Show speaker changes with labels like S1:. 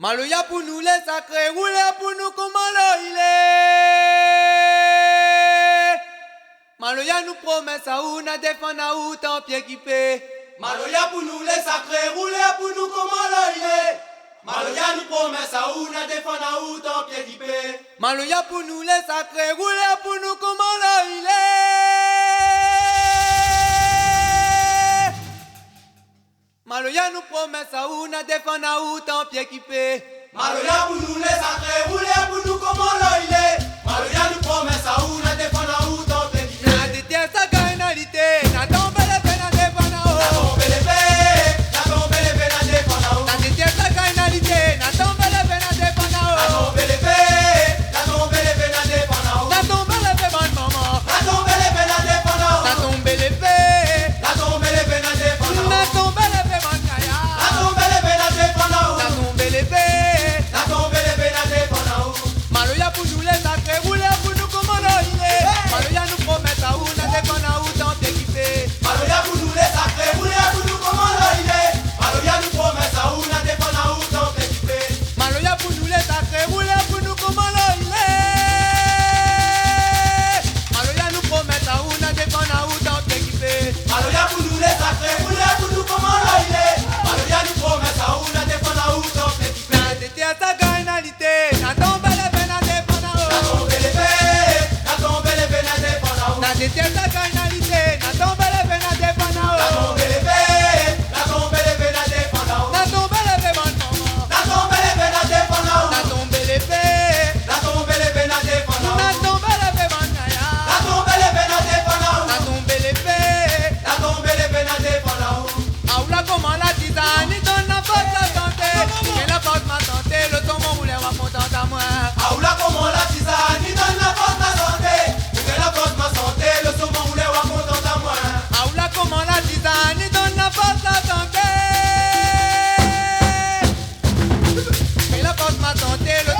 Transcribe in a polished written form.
S1: Maloya pour nous les sacrés, rouler pour nous comment il est. Maloya nous promet ça ou n'a défend à ou tant pied qui paie.
S2: Maloya pour nous les sacrés, rouler pour nous comment il est. Maloya nous promet ça ou n'a défend à ou tant pied qui paie.
S1: Maloya pour nous les sacrés, rouler pour nous comment il est. Maloya nous promet ça ou n'a défend à ou tant pied qui paie.
S2: Maloya pour nous les sacrés, rouler pour nous comment il est. Maloya nous promet ça ou n'a défend à ou tant pied qui paie.
S1: Na détient sa canalité, na tombe les peines à défendre à
S2: La tombe les peines, la tombe les peines à défendre à ou.
S1: na détient sa canalité, na tombe les peines à défendre
S2: La
S1: à
S2: tombe les peines, la tombe les peines à défendre à ou.
S1: na tombe les peines bonne maman,
S2: La tombe les peines à défendre à ou.
S1: na tombe les peines,
S2: La tombe les peines à défendre à ou.
S1: na tombe les peines bonne kaya,
S2: La tombe les peines à défendre à ou.
S1: na tombe les peines.
S2: La tombe les peines à défendre à ou.
S1: Maloya pour nous les sacrés, rouler pour nous comment il est. Maloya nous promet ça ou na défendre à ou tant pied qui paie.
S2: Maloya pour nous les sacrés, rouler pour nous comment il est. Maloya nous promet ça ou n'a défendre à ou tant pied qui paie.
S1: Maloya pour nous les sacrés, rouler pour nous comment il est. Maloya nous promet ça ou na défendre à ou tant pied qui paie.
S2: Maloya pour nous les sacrés, rouler pour nous comment il est. Maloya nous promet ça ou n'a défendre à ou tant pied qui paie.
S1: Na détient sa canalité, na tombe les peines à défendre à
S2: La tombe les peines, la tombe les peines à défendre à ou.
S1: na détient sa canalité, na tombe les peines à défendre
S2: La
S1: à
S2: tombe les peines, la tombe les peines à défendre à ou.
S1: na tombe les peines bonne maman,
S2: La tombe les peines à défendre à ou.
S1: na tombe les peines,
S2: La tombe les peines à défendre à
S1: na
S2: ou.
S1: tombe les peines bonne kaya,
S2: La tombe les peines à défendre à ou.
S1: na tombe les peines.
S2: La tombe les peines à défendre à ou.
S1: Aoula comment la tisane, il donne la force la santé. Et la force ma santé, le saumon roulé va content à moi.
S2: Aoula comment la tisane, il donne la force ma santé. Pour que la force ma santé, le saumon roulé va content à moi.
S1: Aoula comment la tisane, il donne la force la santé. Et la force ma santé, le